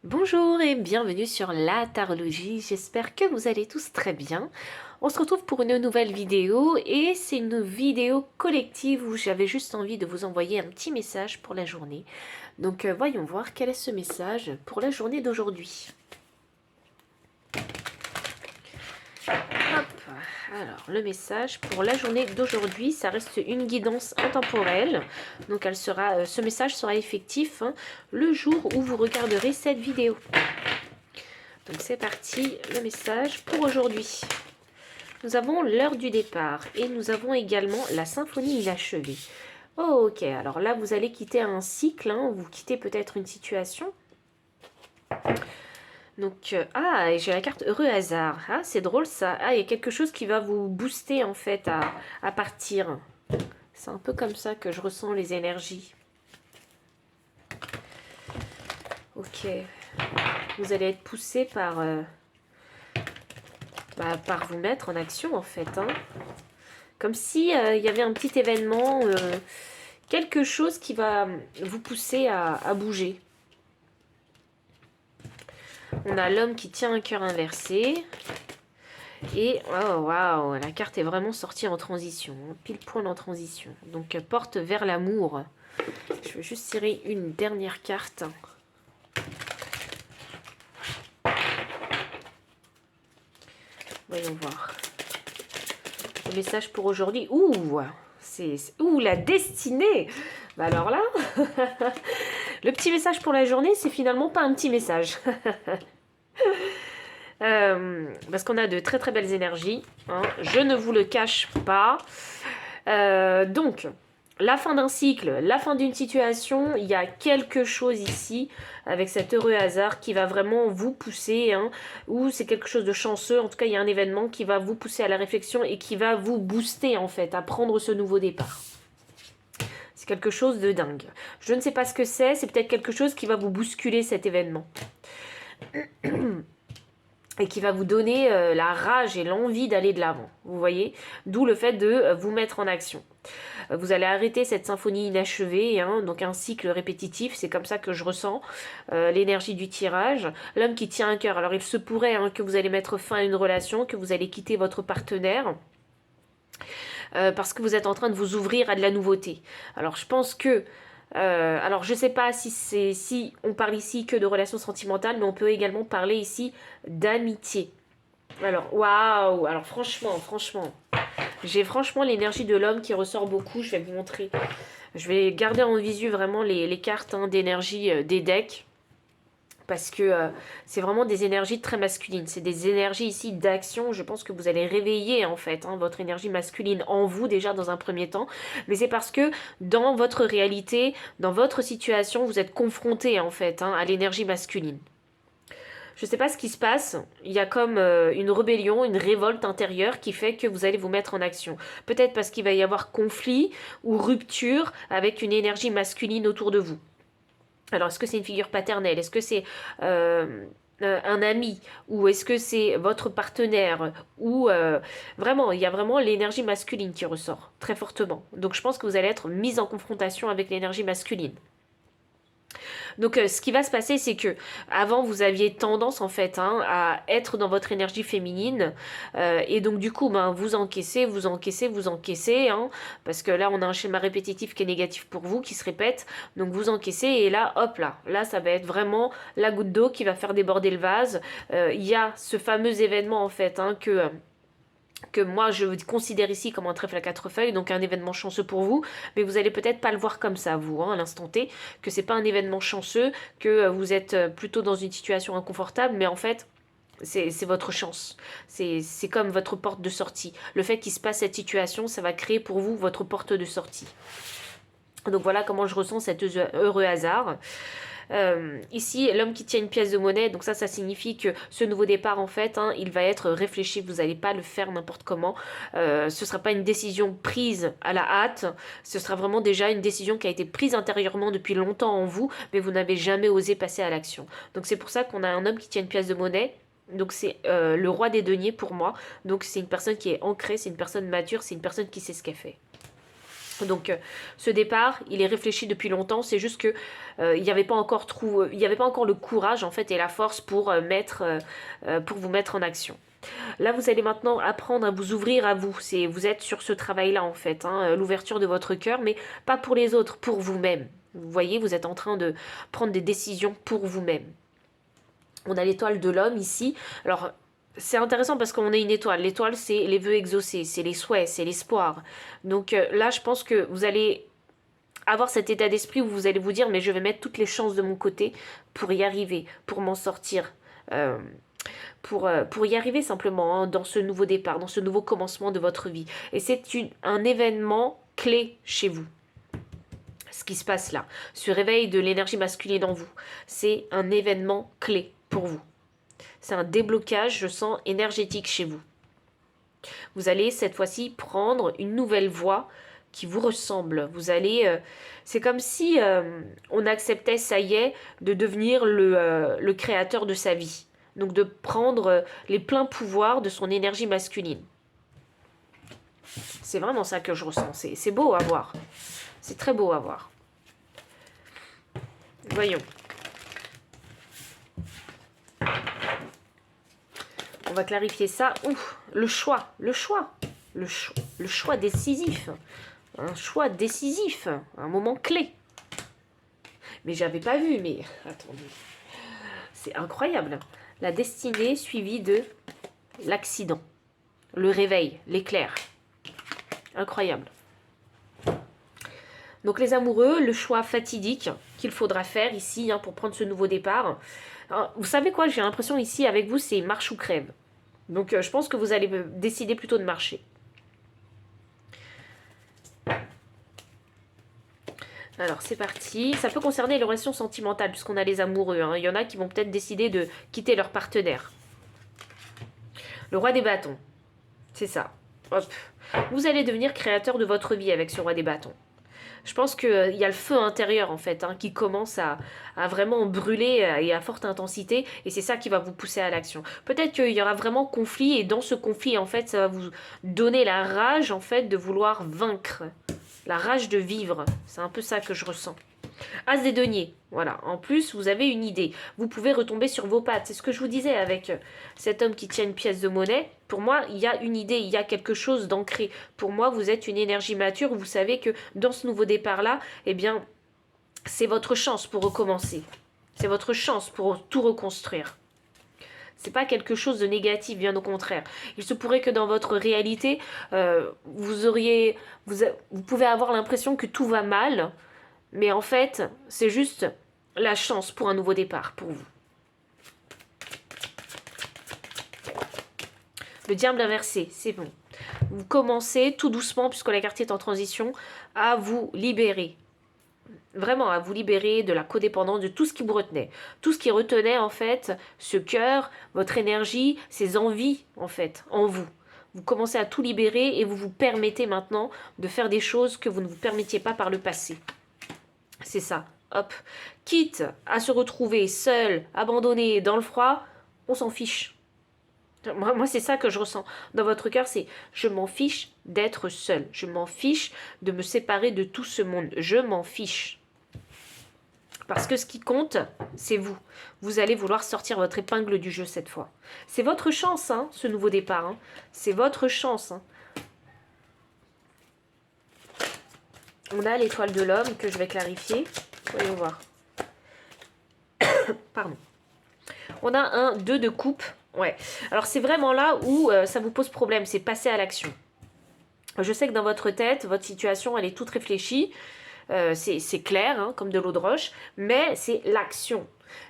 Bonjour et bienvenue sur la tarologie, j'espère que vous allez tous très bien. On se retrouve pour une nouvelle vidéo et c'est une vidéo collective où j'avais juste envie de vous envoyer un petit message pour la journée. Donc voyons voir quel est ce message pour la journée d'aujourd'hui. Hop, alors le message pour la journée d'aujourd'hui, ça reste une guidance intemporelle. Donc ce message sera effectif le jour où vous regarderez cette vidéo. Donc c'est parti, le message pour aujourd'hui. Nous avons l'heure du départ et nous avons également la symphonie inachevée. Oh, ok, alors là vous allez quitter un cycle, vous quittez peut-être une situation. Donc, et j'ai la carte heureux hasard. Ah, c'est drôle ça. Ah, il y a quelque chose qui va vous booster en fait à partir. C'est un peu comme ça que je ressens les énergies. Ok. Vous allez être poussé par vous mettre en action en fait. Comme si il y avait un petit événement, quelque chose qui va vous pousser à bouger. On a l'homme qui tient un cœur inversé. Et oh waouh, la carte est vraiment sortie en transition, pile poil en transition. Donc porte vers l'amour. Je vais juste tirer une dernière carte. Voyons voir. Le message pour aujourd'hui. Ouh, la destinée. Bah alors là, le petit message pour la journée, c'est finalement pas un petit message. Parce qu'on a de très très belles énergies. Je ne vous le cache pas. Donc, la fin d'un cycle, la fin d'une situation, il y a quelque chose ici avec cet heureux hasard qui va vraiment vous pousser, ou c'est quelque chose de chanceux, en tout cas il y a un événement qui va vous pousser à la réflexion et qui va vous booster en fait à prendre ce nouveau départ. C'est quelque chose de dingue. Je ne sais pas ce que c'est peut-être quelque chose qui va vous bousculer cet événement. Et qui va vous donner la rage et l'envie d'aller de l'avant, vous voyez. D'où le fait de vous mettre en action. Vous allez arrêter cette symphonie inachevée, donc un cycle répétitif, c'est comme ça que je ressens l'énergie du tirage. L'homme qui tient un cœur, alors il se pourrait que vous allez mettre fin à une relation, que vous allez quitter votre partenaire, parce que vous êtes en train de vous ouvrir à de la nouveauté. Alors je pense que alors je sais pas si on parle ici que de relations sentimentales, mais on peut également parler ici d'amitié. Alors waouh, alors franchement, j'ai franchement l'énergie de l'homme qui ressort beaucoup. Je vais vous montrer. Je vais garder en visu vraiment les cartes d'énergie des decks. Parce que c'est vraiment des énergies très masculines. C'est des énergies ici d'action. Je pense que vous allez réveiller en fait votre énergie masculine en vous déjà dans un premier temps. Mais c'est parce que dans votre réalité, dans votre situation, vous êtes confronté en fait à l'énergie masculine. Je ne sais pas ce qui se passe. Il y a comme une rébellion, une révolte intérieure qui fait que vous allez vous mettre en action. Peut-être parce qu'il va y avoir conflit ou rupture avec une énergie masculine autour de vous. Alors, est-ce que c'est une figure paternelle? Est-ce que c'est un ami? Ou est-ce que c'est votre partenaire? Ou vraiment, il y a vraiment l'énergie masculine qui ressort très fortement. Donc, je pense que vous allez être mis en confrontation avec l'énergie masculine. Donc ce qui va se passer, c'est que avant vous aviez tendance en fait à être dans votre énergie féminine et donc du coup vous encaissez, parce que là on a un schéma répétitif qui est négatif pour vous, qui se répète, donc vous encaissez et là hop là ça va être vraiment la goutte d'eau qui va faire déborder le vase. Il y a ce fameux événement en fait que moi je considère ici comme un trèfle à quatre feuilles, donc un événement chanceux pour vous, mais vous allez peut-être pas le voir comme ça, vous, à l'instant T, que c'est pas un événement chanceux, que vous êtes plutôt dans une situation inconfortable, mais en fait, c'est votre chance. C'est comme votre porte de sortie. Le fait qu'il se passe cette situation, ça va créer pour vous votre porte de sortie. Donc voilà comment je ressens cet heureux hasard. Ici, l'homme qui tient une pièce de monnaie, donc ça signifie que ce nouveau départ, en fait, il va être réfléchi, vous n'allez pas le faire n'importe comment. Ce ne sera pas une décision prise à la hâte, ce sera vraiment déjà une décision qui a été prise intérieurement depuis longtemps en vous, mais vous n'avez jamais osé passer à l'action. Donc c'est pour ça qu'on a un homme qui tient une pièce de monnaie. Donc c'est le roi des deniers pour moi. Donc c'est une personne qui est ancrée, c'est une personne mature, c'est une personne qui sait ce qu'elle fait. Donc ce départ, il est réfléchi depuis longtemps, c'est juste que il n'y avait pas encore le courage en fait et la force pour pour vous mettre en action. Là, vous allez maintenant apprendre à vous ouvrir à vous. Vous êtes sur ce travail-là en fait, hein, l'ouverture de votre cœur, mais pas pour les autres, pour vous-même. Vous voyez, vous êtes en train de prendre des décisions pour vous-même. On a l'étoile de l'homme ici. Alors c'est intéressant parce qu'on a une étoile. L'étoile, c'est les vœux exaucés, c'est les souhaits, c'est l'espoir. Donc là, je pense que vous allez avoir cet état d'esprit où vous allez vous dire, mais je vais mettre toutes les chances de mon côté pour y arriver, pour m'en sortir, pour y arriver simplement, hein, dans ce nouveau départ, dans ce nouveau commencement de votre vie. Et c'est un événement clé chez vous. Ce qui se passe là, ce réveil de l'énergie masculine en vous, c'est un événement clé pour vous. C'est un déblocage, je sens, énergétique chez vous. Vous allez cette fois-ci prendre une nouvelle voie qui vous ressemble. Vous allez, c'est comme si on acceptait, ça y est, de devenir le créateur de sa vie. Donc de prendre les pleins pouvoirs de son énergie masculine. C'est vraiment ça que je ressens. C'est beau à voir. C'est très beau à voir. Voyons. On va clarifier ça. Ouf, le choix décisif. Un choix décisif, un moment clé. Mais j'avais pas vu, mais attendez. C'est incroyable. La destinée suivie de l'accident. Le réveil, l'éclair. Incroyable. Donc les amoureux, le choix fatidique qu'il faudra faire ici, hein, pour prendre ce nouveau départ. Alors, vous savez quoi, j'ai l'impression ici avec vous, c'est marche ou crève. Donc je pense que vous allez décider plutôt de marcher. Alors c'est parti, ça peut concerner les relations sentimentales puisqu'on a les amoureux, hein. Il y en a qui vont peut-être décider de quitter leur partenaire. Le roi des bâtons, c'est ça. Hop. Vous allez devenir créateur de votre vie avec ce roi des bâtons. Je pense qu'il y a le feu intérieur en fait, hein, qui commence à vraiment brûler et à forte intensité, et c'est ça qui va vous pousser à l'action. Peut-être qu'il y aura vraiment conflit, et dans ce conflit en fait ça va vous donner la rage en fait de vouloir vaincre, la rage de vivre. C'est un peu ça que je ressens. As des deniers, voilà. En plus, vous avez une idée. Vous pouvez retomber sur vos pattes. C'est ce que je vous disais avec cet homme qui tient une pièce de monnaie. Pour moi, il y a une idée, il y a quelque chose d'ancré. Pour moi, vous êtes une énergie mature. Vous savez que dans ce nouveau départ-là, eh bien, c'est votre chance pour recommencer. C'est votre chance pour tout reconstruire. C'est pas quelque chose de négatif, bien au contraire. Il se pourrait que dans votre réalité, vous pouvez avoir l'impression que tout va mal. Mais en fait, c'est juste la chance pour un nouveau départ pour vous. Le diable inversé, c'est bon. Vous commencez tout doucement, puisque la carte est en transition, à vous libérer. Vraiment, à vous libérer de la codépendance, de tout ce qui vous retenait. Tout ce qui retenait, en fait, ce cœur, votre énergie, ces envies, en fait, en vous. Vous commencez à tout libérer et vous vous permettez maintenant de faire des choses que vous ne vous permettiez pas par le passé. C'est ça, hop. Quitte à se retrouver seul, abandonné, dans le froid, on s'en fiche. Moi c'est ça que je ressens. Dans votre cœur, c'est je m'en fiche d'être seul. Je m'en fiche de me séparer de tout ce monde. Je m'en fiche. Parce que ce qui compte, c'est vous. Vous allez vouloir sortir votre épingle du jeu cette fois. C'est votre chance, hein, ce nouveau départ. Hein. C'est votre chance. Hein. On a l'étoile de l'homme que je vais clarifier. Voyons voir. Pardon. On a un 2 de coupe. Ouais. Alors c'est vraiment là où ça vous pose problème. C'est passer à l'action. Je sais que dans votre tête, votre situation, elle est toute réfléchie. C'est clair, hein, comme de l'eau de roche. Mais c'est l'action.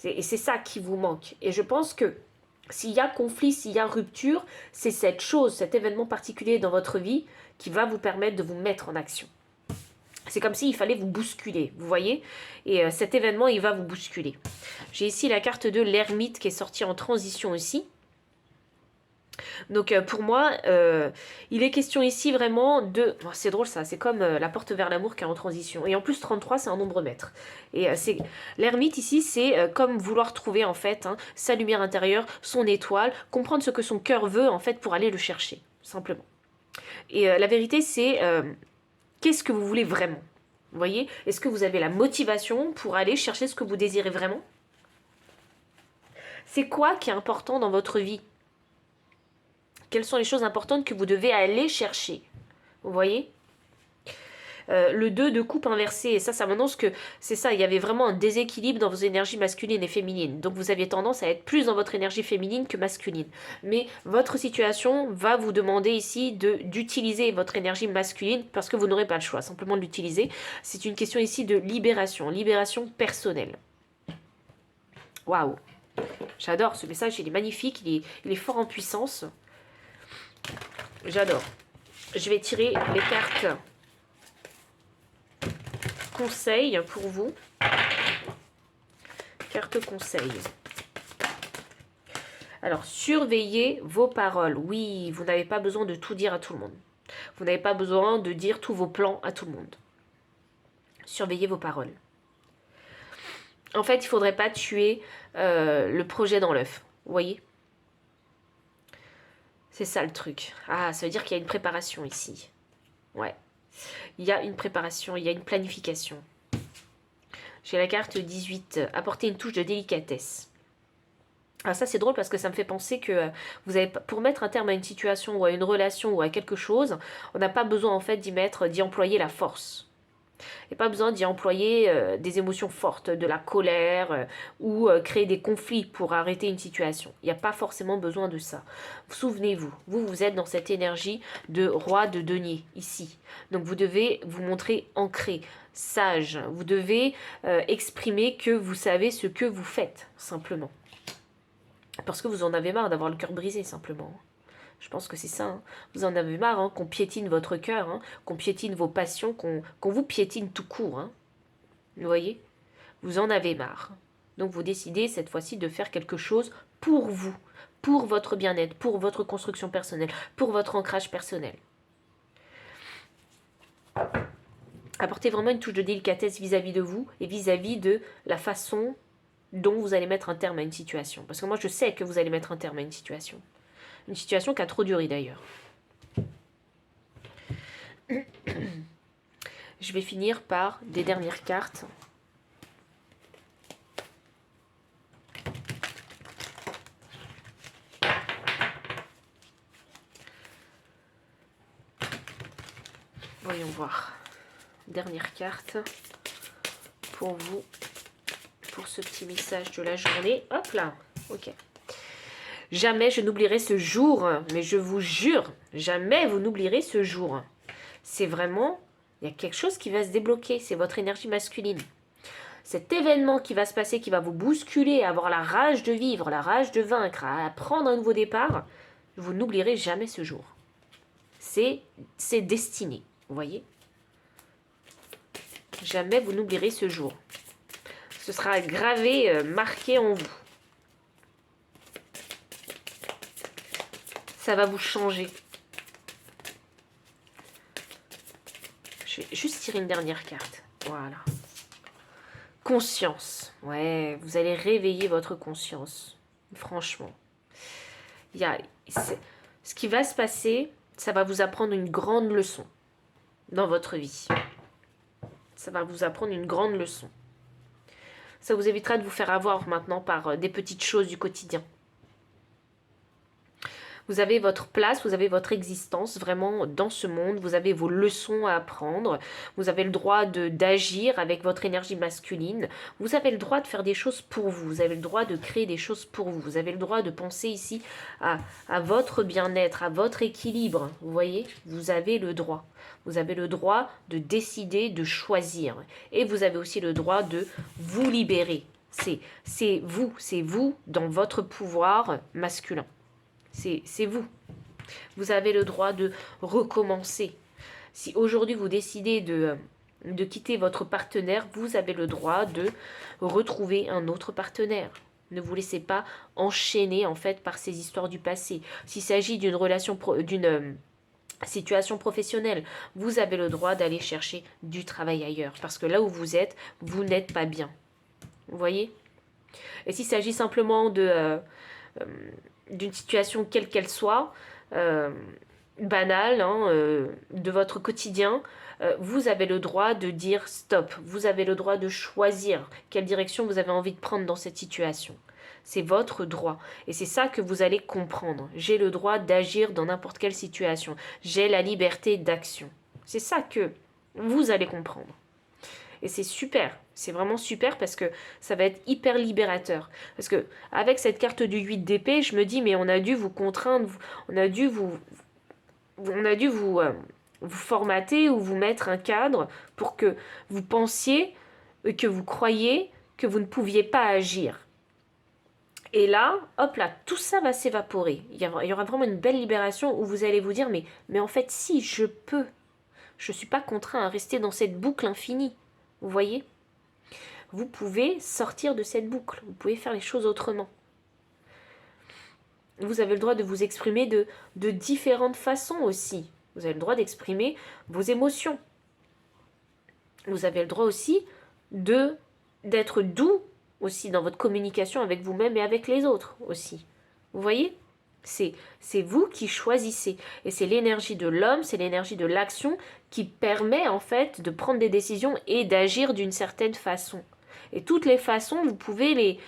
Et c'est ça qui vous manque. Et je pense que s'il y a conflit, s'il y a rupture, c'est cette chose, cet événement particulier dans votre vie qui va vous permettre de vous mettre en action. C'est comme s'il fallait vous bousculer, vous voyez. Et cet événement, il va vous bousculer. J'ai ici la carte de l'ermite qui est sortie en transition aussi. Donc pour moi, il est question ici vraiment de... Oh, c'est drôle ça, c'est comme la porte vers l'amour qui est en transition. Et en plus 33, c'est un nombre maître. Et l'ermite ici, c'est comme vouloir trouver en fait, hein, sa lumière intérieure, son étoile, comprendre ce que son cœur veut en fait pour aller le chercher, simplement. Et la vérité, c'est... Qu'est-ce que vous voulez vraiment? Vous voyez? Est-ce que vous avez la motivation pour aller chercher ce que vous désirez vraiment? C'est quoi qui est important dans votre vie? Quelles sont les choses importantes que vous devez aller chercher? Vous voyez? Le 2 de coupe inversé, et ça m'annonce que c'est ça, il y avait vraiment un déséquilibre dans vos énergies masculines et féminines. Donc vous aviez tendance à être plus dans votre énergie féminine que masculine. Mais votre situation va vous demander ici d'utiliser votre énergie masculine parce que vous n'aurez pas le choix, simplement de l'utiliser. C'est une question ici de libération, libération personnelle. Waouh! J'adore ce message, il est magnifique, il est fort en puissance. J'adore. Je vais tirer les cartes conseil pour vous. Carte conseil. Alors, surveillez vos paroles. Oui, vous n'avez pas besoin de tout dire à tout le monde. Vous n'avez pas besoin de dire tous vos plans à tout le monde. Surveillez vos paroles. En fait, il ne faudrait pas tuer le projet dans l'œuf. Vous voyez? C'est ça le truc. Ah, ça veut dire qu'il y a une préparation ici. Ouais. Il y a une préparation, il y a une planification. J'ai la carte 18. Apporter une touche de délicatesse. Ah, ça c'est drôle parce que ça me fait penser que vous avez, pour mettre un terme à une situation ou à une relation ou à quelque chose, on n'a pas besoin en fait d'y employer la force. Il n'y a pas besoin d'y employer des émotions fortes, de la colère ou créer des conflits pour arrêter une situation. Il n'y a pas forcément besoin de ça. Souvenez-vous, vous êtes dans cette énergie de roi de denier, ici. Donc vous devez vous montrer ancré, sage. Vous devez exprimer que vous savez ce que vous faites, simplement. Parce que vous en avez marre d'avoir le cœur brisé, simplement. Je pense que c'est ça. Hein. Vous en avez marre qu'on piétine votre cœur, qu'on piétine vos passions, qu'on vous piétine tout court. Hein. Vous voyez? Vous en avez marre. Donc vous décidez cette fois-ci de faire quelque chose pour vous, pour votre bien-être, pour votre construction personnelle, pour votre ancrage personnel. Apportez vraiment une touche de délicatesse vis-à-vis de vous et vis-à-vis de la façon dont vous allez mettre un terme à une situation. Parce que moi, je sais que vous allez mettre un terme à une situation. Une situation qui a trop duré d'ailleurs. Je vais finir par des dernières cartes. Voyons voir. Dernière carte pour vous, pour ce petit message de la journée. Hop là, ok. Jamais je n'oublierai ce jour, mais je vous jure, jamais vous n'oublierez ce jour. C'est vraiment, il y a quelque chose qui va se débloquer, c'est votre énergie masculine. Cet événement qui va se passer, qui va vous bousculer, avoir la rage de vivre, la rage de vaincre, à prendre un nouveau départ, vous n'oublierez jamais ce jour. C'est destiné, vous voyez? Jamais vous n'oublierez ce jour. Ce sera gravé, marqué en vous. Ça va vous changer. Je vais juste tirer une dernière carte. Voilà. Conscience. Ouais, vous allez réveiller votre conscience. Franchement. Ce qui va se passer, ça va vous apprendre une grande leçon dans votre vie. Ça va vous apprendre une grande leçon. Ça vous évitera de vous faire avoir maintenant par des petites choses du quotidien. Vous avez votre place, vous avez votre existence vraiment dans ce monde, vous avez vos leçons à apprendre, vous avez le droit d'agir avec votre énergie masculine, vous avez le droit de faire des choses pour vous, vous avez le droit de créer des choses pour vous, vous avez le droit de penser ici à votre bien-être, à votre équilibre, vous voyez, vous avez le droit. Vous avez le droit de décider, de choisir. Et vous avez aussi le droit de vous libérer. C'est vous dans votre pouvoir masculin. C'est vous. Vous avez le droit de recommencer. Si aujourd'hui vous décidez de quitter votre partenaire, vous avez le droit de retrouver un autre partenaire. Ne vous laissez pas enchaîner en fait par ces histoires du passé. S'il s'agit d'une relation, d'une situation professionnelle, vous avez le droit d'aller chercher du travail ailleurs. Parce que là où vous êtes, vous n'êtes pas bien. Vous voyez? Et s'il s'agit simplement d'une situation quelle qu'elle soit, banale, de votre quotidien, vous avez le droit de dire stop. Vous avez le droit de choisir quelle direction vous avez envie de prendre dans cette situation. C'est votre droit. Et c'est ça que vous allez comprendre. J'ai le droit d'agir dans n'importe quelle situation. J'ai la liberté d'action. C'est ça que vous allez comprendre. Et c'est super. C'est vraiment super parce que ça va être hyper libérateur. Parce que avec cette carte du 8 d'épée, je me dis, mais on a dû vous contraindre, on a dû vous formater ou vous mettre un cadre pour que vous pensiez, que vous croyiez que vous ne pouviez pas agir. Et là, hop là, tout ça va s'évaporer. Il y aura vraiment une belle libération où vous allez vous dire, mais en fait, si, je peux. Je ne suis pas contraint à rester dans cette boucle infinie. Vous voyez? Vous pouvez sortir de cette boucle. Vous pouvez faire les choses autrement. Vous avez le droit de vous exprimer de différentes façons aussi. Vous avez le droit d'exprimer vos émotions. Vous avez le droit aussi d'être doux aussi dans votre communication avec vous-même et avec les autres aussi. Vous voyez? C'est vous qui choisissez. Et c'est l'énergie de l'homme, c'est l'énergie de l'action qui permet en fait de prendre des décisions et d'agir d'une certaine façon. Et toutes les façons, vous pouvez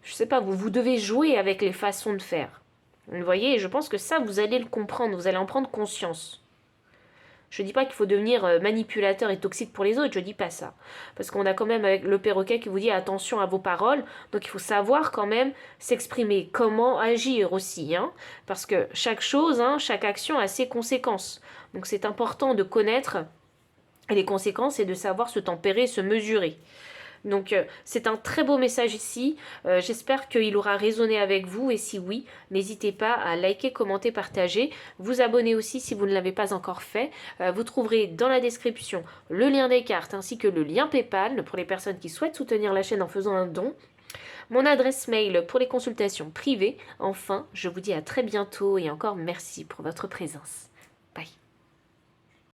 je sais pas, vous devez jouer avec les façons de faire. Vous voyez, et je pense que ça, vous allez le comprendre, vous allez en prendre conscience. Je ne dis pas qu'il faut devenir manipulateur et toxique pour les autres, je ne dis pas ça. Parce qu'on a quand même avec le perroquet qui vous dit attention à vos paroles, donc il faut savoir quand même s'exprimer, comment agir aussi. Parce que chaque chose, chaque action a ses conséquences. Donc c'est important de connaître les conséquences et de savoir se tempérer, se mesurer. Donc c'est un très beau message ici, j'espère qu'il aura résonné avec vous et si oui, n'hésitez pas à liker, commenter, partager, vous abonner aussi si vous ne l'avez pas encore fait. Vous trouverez dans la description le lien des cartes ainsi que le lien PayPal pour les personnes qui souhaitent soutenir la chaîne en faisant un don. Mon adresse mail pour les consultations privées. Enfin, je vous dis à très bientôt et encore merci pour votre présence. Bye.